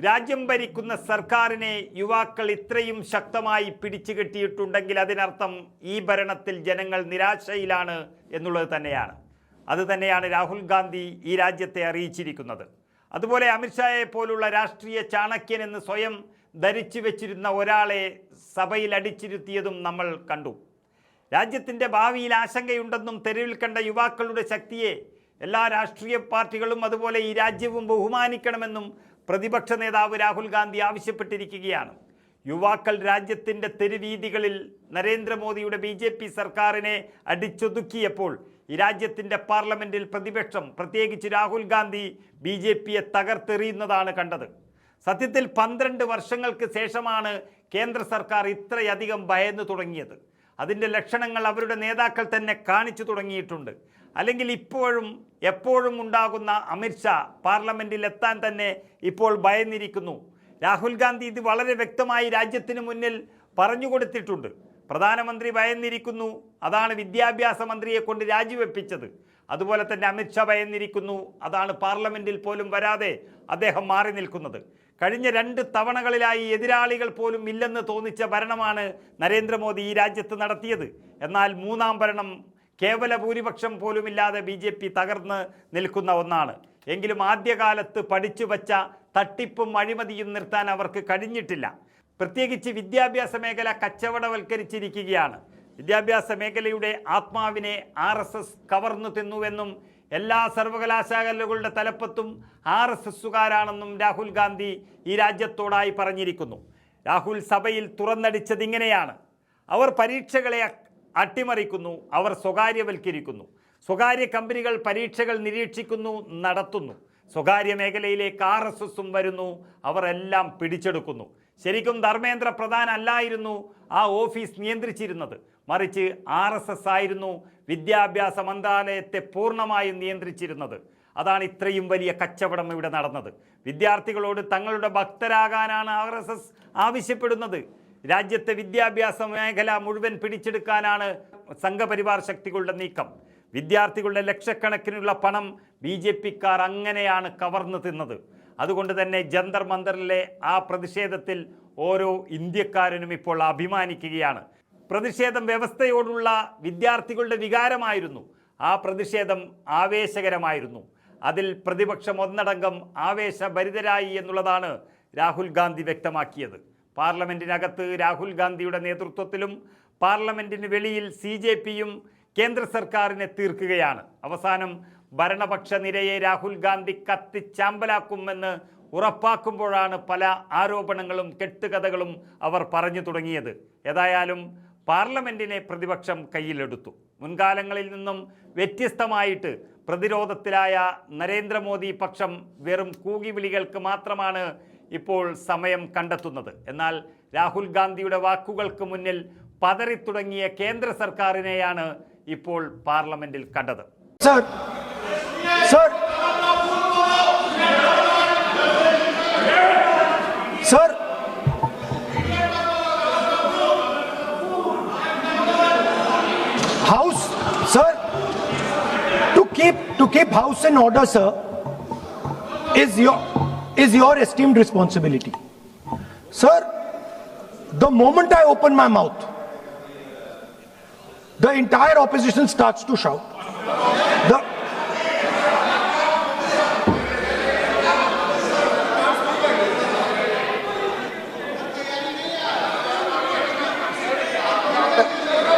രാജ്യം ഭരിക്കുന്ന സർക്കാരിനെ യുവാക്കൾ ഇത്രയും ശക്തമായി പിടിച്ചുകെട്ടിയിട്ടുണ്ടെങ്കിൽ അതിനർത്ഥം ഈ ഭരണത്തിൽ ജനങ്ങൾ നിരാശയിലാണ് എന്നുള്ളത് തന്നെയാണ്. അതുതന്നെയാണ് രാഹുൽ ഗാന്ധി ഈ രാജ്യത്തെ അറിയിച്ചിരിക്കുന്നത്. അതുപോലെ അമിത്ഷായെ പോലുള്ള രാഷ്ട്രീയ ചാണക്യൻ എന്ന് സ്വയം ധരിച്ചു വെച്ചിരുന്ന ഒരാളെ സഭയിൽ അടിച്ചിരുത്തിയതും നമ്മൾ കണ്ടു. രാജ്യത്തിൻ്റെ ഭാവിയിൽ ആശങ്കയുണ്ടെന്നും തെരുവിൽ കണ്ട യുവാക്കളുടെ ശക്തിയെ എല്ലാ രാഷ്ട്രീയ പാർട്ടികളും അതുപോലെ ഈ രാജ്യവും ബഹുമാനിക്കണമെന്നും പ്രതിപക്ഷ നേതാവ് രാഹുൽ ഗാന്ധി ആവശ്യപ്പെട്ടിരിക്കുകയാണ്. യുവാക്കൾ രാജ്യത്തിൻ്റെ തെരുവീതികളിൽ നരേന്ദ്രമോദിയുടെ BJP സർക്കാരിനെ അടിച്ചൊതുക്കിയപ്പോൾ ഈ രാജ്യത്തിൻ്റെ പാർലമെൻറ്റിൽ പ്രതിപക്ഷം, പ്രത്യേകിച്ച് രാഹുൽ ഗാന്ധി BJPയെ തകർത്തെറിയുന്നതാണ് കണ്ടത്. സത്യത്തിൽ 12 വർഷങ്ങൾക്ക് ശേഷമാണ് കേന്ദ്ര സർക്കാർ ഇത്രയധികം ഭയന്നു തുടങ്ങിയത്. അതിൻ്റെ ലക്ഷണങ്ങൾ അവരുടെ നേതാക്കൾ തന്നെ കാണിച്ചു തുടങ്ങിയിട്ടുണ്ട്. അല്ലെങ്കിൽ എപ്പോഴും ഉണ്ടാകുന്ന അമിത്ഷാ പാർലമെൻറ്റിൽ എത്താൻ തന്നെ ഇപ്പോൾ ഭയന്നിരിക്കുന്നു. രാഹുൽ ഗാന്ധി ഇത് വളരെ വ്യക്തമായി രാജ്യത്തിന് മുന്നിൽ പറഞ്ഞുകൊടുത്തിട്ടുണ്ട്. പ്രധാനമന്ത്രി ഭയന്നിരിക്കുന്നു, അതാണ് വിദ്യാഭ്യാസ മന്ത്രിയെ കൊണ്ട് രാജിവെപ്പിച്ചത്. അതുപോലെ തന്നെ അമിത്ഷാ ഭയന്നിരിക്കുന്നു, അതാണ് പാർലമെൻറ്റിൽ പോലും വരാതെ അദ്ദേഹം മാറി നിൽക്കുന്നത്. കഴിഞ്ഞ 2 തവണകളിലായി എതിരാളികൾ പോലും ഇല്ലെന്ന് തോന്നിച്ച ഭരണമാണ് നരേന്ദ്രമോദി ഈ രാജ്യത്ത് നടത്തിയത്. എന്നാൽ 3ാം ഭരണം കേവല ഭൂരിപക്ഷം പോലുമില്ലാതെ BJP തകർന്ന് നിൽക്കുന്ന ഒന്നാണ്. എങ്കിലും ആദ്യകാലത്ത് പഠിച്ചു വച്ച തട്ടിപ്പും അഴിമതിയും നിർത്താൻ അവർക്ക് കഴിഞ്ഞിട്ടില്ല. പ്രത്യേകിച്ച് വിദ്യാഭ്യാസ മേഖല കച്ചവടവൽക്കരിച്ചിരിക്കുകയാണ്. വിദ്യാഭ്യാസ മേഖലയുടെ ആത്മാവിനെ RSS കവർന്നു തിന്നുവെന്നും എല്ലാ സർവകലാശാലകളുടെ തലപ്പത്തും RSSകാരാണെന്നും രാഹുൽ ഗാന്ധി ഈ രാജ്യത്തോടായി പറഞ്ഞിരിക്കുന്നു. രാഹുൽ സഭയിൽ തുറന്നടിച്ചതിങ്ങനെയാണ്: അവർ പരീക്ഷകളെ അട്ടിമറിക്കുന്നു, അവർ സ്വകാര്യവൽക്കരിക്കുന്നു, സ്വകാര്യ കമ്പനികൾ പരീക്ഷകൾ നിരീക്ഷിക്കുന്നു, നടത്തുന്നു, സ്വകാര്യ മേഖലയിലേക്ക് RSSും വരുന്നു, അവർ എല്ലാം പിടിച്ചെടുക്കുന്നു. ശരിക്കും ധർമ്മേന്ദ്ര പ്രധാൻ അല്ലായിരുന്നു ആ ഓഫീസ് നിയന്ത്രിച്ചിരുന്നത്, മറിച്ച് RSS ആയിരുന്നു വിദ്യാഭ്യാസ മന്ത്രാലയത്തെ പൂർണ്ണമായും നിയന്ത്രിച്ചിരുന്നത്. അതാണ് ഇത്രയും വലിയ കച്ചവടം ഇവിടെ നടന്നത്. വിദ്യാർത്ഥികളോട് തങ്ങളുടെ ഭക്തരാകാനാണ് RSS ആവശ്യപ്പെടുന്നത്. രാജ്യത്തെ വിദ്യാഭ്യാസ മേഖല മുഴുവൻ പിടിച്ചെടുക്കാനാണ് സംഘപരിവാർ ശക്തികളുടെ നീക്കം. വിദ്യാർത്ഥികളുടെ ലക്ഷക്കണക്കിനുള്ള പണം BJPക്കാർ അങ്ങനെയാണ് കവർന്നു തിന്നത്. അതുകൊണ്ട് തന്നെ ജന്തർ മന്ദറിലെ ആ പ്രതിഷേധത്തിൽ ഓരോ ഇന്ത്യക്കാരനും ഇപ്പോൾ അഭിമാനിക്കുകയാണ്. പ്രതിഷേധം വ്യവസ്ഥയോടുള്ള വിദ്യാർത്ഥികളുടെ വികാരമായിരുന്നു. ആ പ്രതിഷേധം ആവേശകരമായിരുന്നു. അതിൽ പ്രതിപക്ഷം ഒന്നടങ്കം ആവേശഭരിതരായി എന്നുള്ളതാണ് രാഹുൽ ഗാന്ധി വ്യക്തമാക്കിയത്. പാർലമെൻറ്റിനകത്ത് രാഹുൽ ഗാന്ധിയുടെ നേതൃത്വത്തിലും പാർലമെൻറ്റിന് വെളിയിൽ CJPയും കേന്ദ്ര സർക്കാരിനെ തീർക്കുകയാണ്. അവസാനം ഭരണപക്ഷ നിരയെ രാഹുൽ ഗാന്ധി കത്തിച്ചാമ്പലാക്കുമെന്ന് ഉറപ്പാക്കുമ്പോഴാണ് പല ആരോപണങ്ങളും കെട്ടുകഥകളും അവർ പറഞ്ഞു തുടങ്ങിയത്. ഏതായാലും പാർലമെൻറ്റിനെ പ്രതിപക്ഷം കയ്യിലെടുത്തു. മുൻകാലങ്ങളിൽ നിന്നും വ്യത്യസ്തമായിട്ട് പ്രതിരോധത്തിലായ നരേന്ദ്രമോദി പക്ഷം വെറും കൂകിവിളികൾക്ക് മാത്രമാണ് ഇപ്പോൾ സമയം കണ്ടെത്തുന്നത്. എന്നാൽ രാഹുൽ ഗാന്ധിയുടെ വാക്കുകൾക്ക് മുന്നിൽ പതറിത്തുടങ്ങിയ കേന്ദ്ര സർക്കാരിനെയാണ് ഇപ്പോൾ പാർലമെന്റിൽ കണ്ടത്. House, sir, to keep house in order, sir, is your esteemed responsibility. Sir, the moment I open my mouth, the entire opposition starts to shout.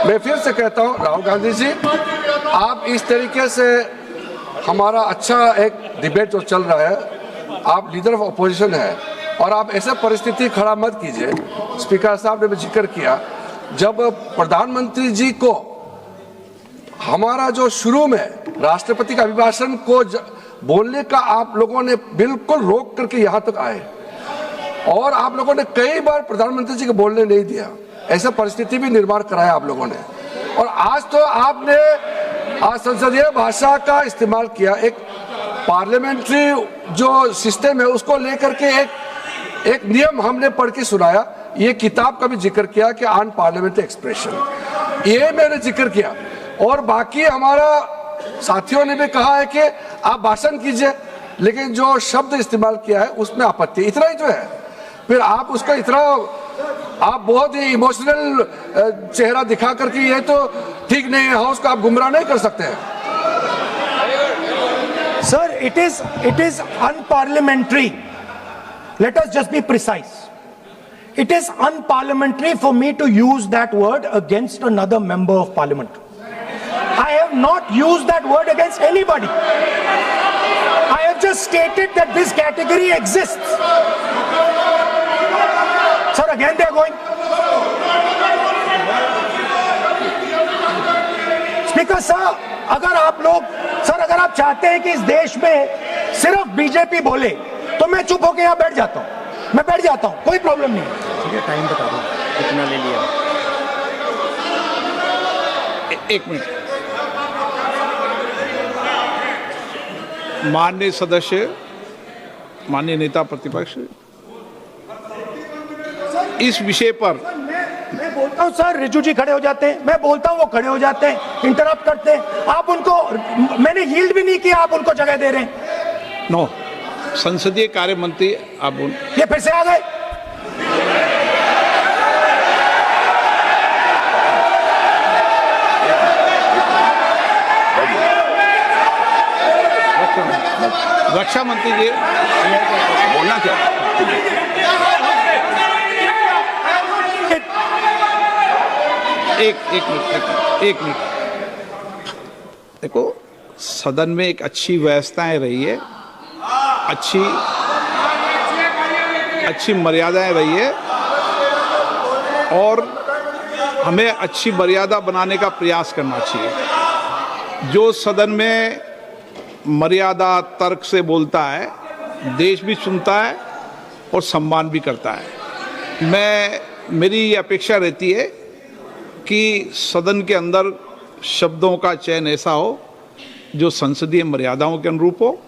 मैं फिर से कहता हूं, राहुल गांधी जी, आप इस तरीके से हमारा अच्छा एक डिबेट जो चल रहा है, आप लीडर ऑफ अपोजिशन है और आप ऐसे परिस्थिति खड़ा मत कीजिए। स्पीकर साहब ने भी जिक्र किया, जब प्रधानमंत्री जी को हमारा जो शुरू में राष्ट्रपति का अभिभाषण को बोलने का आप लोगों ने बिल्कुल रोक करके यहाँ तक आए और आप लोगों ने कई बार प्रधानमंत्री जी को बोलने नहीं दिया, ऐसा परिस्थिति भी निर्माण कराया आप लोगों ने। और आज तो आपने आज संसदीय भाषा का इस्तेमाल किया, एक पार्लियामेंट्री जो सिस्टम है उसको लेकर के एक नियम हमने पढ़ के सुनाया। ये किताब का भी जिक्र किया कि अन पार्लियामेंट्री एक्सप्रेशन, ये मैंने जिक्र किया। और बाकी हमारा साथियों ने भी कहा है कि आप भाषण कीजिए, लेकिन जो शब्द इस्तेमाल किया है उसमें आपत्ति, इतना ही तो है। फिर आप उसका इतना आप बहुत ही इमोशनल चेहरा दिखा करके ये तो ठीक नहीं है, हाउस को आप गुमराह नहीं कर सकते हैं। Sir, it is unparliamentary. Let us just be precise. It is unparliamentary for me to use that word against another member of parliament. I have not used that word against anybody. I have just stated that this category exists. Sir, again they are going. Speaker sir, अगर आप चाहते हैं कि इस देश में सिर्फ BJP बोले तो मैं चुप होकर यहां बैठ जाता हूं, मैं बैठ जाता हूं, कोई प्रॉब्लम नहीं है। ठीक है, टाइम बता दो कितना ले लिया। एक मिनट। माननीय सदस्य, माननीय नेता प्रतिपक्ष, इस विषय पर मैं बोलता हूं सर, रिजू जी खड़े हो जाते हैं, मैं बोलता हूं वो खड़े हो जाते हैं, इंटरप्ट करते हैं। आप उनको, मैंने यील्ड भी नहीं किया, आप उनको जगह दे रहे हैं। नो, संसदीय कार्य मंत्री आप ये फिर से आ गए। रक्षा मंत्री जी बोलना क्या? एक मिनट। देखो, सदन में एक अच्छी व्यवस्थाएं रही है, अच्छी मर्यादाएं रही है, और हमें अच्छी मर्यादा बनाने का प्रयास करना चाहिए। जो सदन में मर्यादा तर्क से बोलता है, देश भी सुनता है और सम्मान भी करता है। मेरी ये अपेक्षा रहती है कि सदन के अंदर शब्दों का चयन ऐसा हो जो संसदीय मर्यादाओं के अनुरूप हो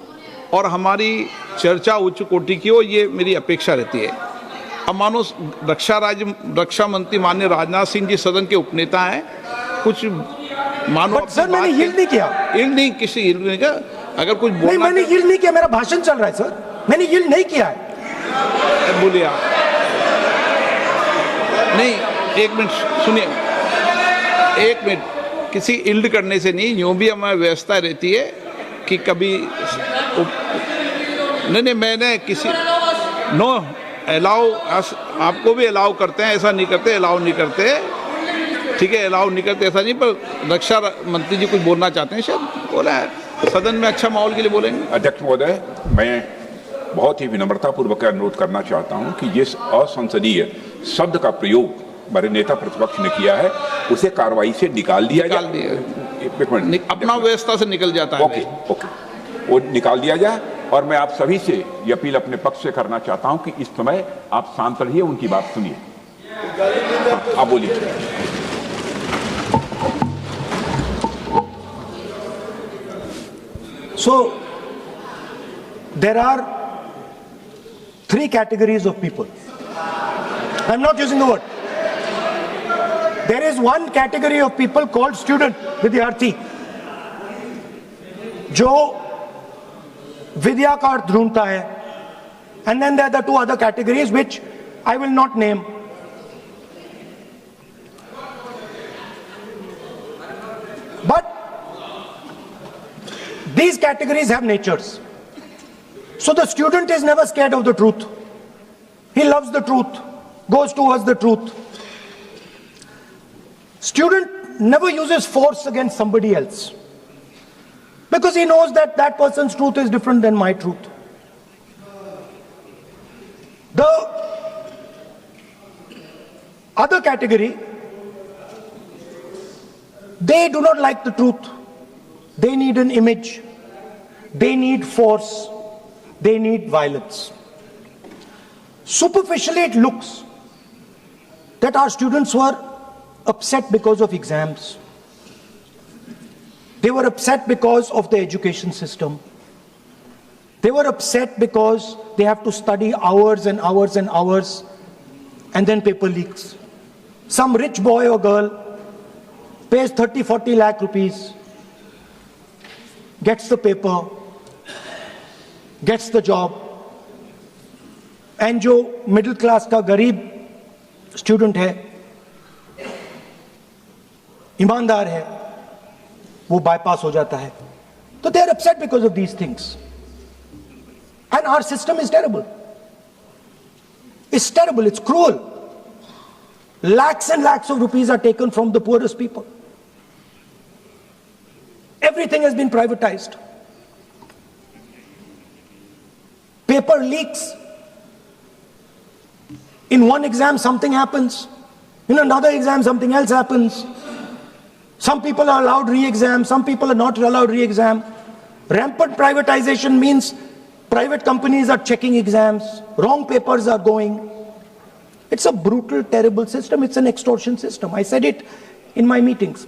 और हमारी चर्चा उच्च कोटि की हो, ये मेरी अपेक्षा रहती है। अब मानो रक्षा मंत्री माननीय राजनाथ सिंह जी सदन के उपनेता हैं, कुछ मानो सर मैंने यील्ड नहीं किया, किसी यील्ड नहीं किया। अगर कुछ बोलना नहीं, मैंने यील्ड नहीं किया, मेरा भाषण चल रहा है सर, मैंने यील्ड नहीं किया है। बोलिए आप। नहीं, एक मिनट सुनिए, एक मिनट। किसी इल्ड करने से नहीं, यूँ भी हमारी व्यवस्था रहती है कि कभी नहीं, मैंने किसी नो अलाउ, आपको भी अलाउ करते हैं, ऐसा नहीं करते, अलाउ नहीं करते, ठीक है, अलाउ नहीं करते ऐसा नहीं। पर रक्षा मंत्री जी कुछ बोलना चाहते हैं, शायद बोला है, सदन में अच्छा माहौल के लिए बोलेंगे। अध्यक्ष महोदय, मैं बहुत ही विनम्रतापूर्वक अनुरोध करना चाहता हूं कि ये असंसदीय शब्द का प्रयोग हमारे नेता प्रतिपक्ष ने किया है, उसे कार्रवाई से निकाल दिया जाए। अपना व्यवस्था से निकल जाता है। ओके, वो निकाल दिया जाए। और मैं आप सभी से ये अपील अपने पक्ष से करना चाहता हूं कि इस समय आप शांत रहिए, उनकी बात सुनिए। आप बोलिए। So there are three categories of people. I'm not using the word. There is one category of people called student, विद्यार्थी, जो विद्या का अर्थ ढूंढता है, and then there are the two other categories which I will not name. But these categories have natures. So the student is never scared of the truth. He loves the truth, goes towards the truth. Student never uses force against somebody else because he knows that that person's truth is different than my truth. The other category, they do not like the truth. They need an image. They need force. They need violence. Superficially, it looks that our students were upset because of exams. They were upset because of the education system. They were upset because they have to study hours and hours and hours, and then paper leaks. Some rich boy or girl pays 30-40 lakh rupees, gets the paper, gets the job, and जो middle class का गरीब student है, ईमानदार है, वो bypass हो जाता है. So they are upset because of these things. And our system is terrible. It's terrible, it's cruel. Lakhs and lakhs of rupees are taken from the poorest people. Everything has been privatized. Paper leaks. In one exam, something happens. In another exam, something else happens. Some people are allowed re-exam, some people are not allowed re-exam. Rampant privatization means private companies are checking exams, wrong papers are going. It's a brutal, terrible system. It's an extortion system. I said it in my meetings.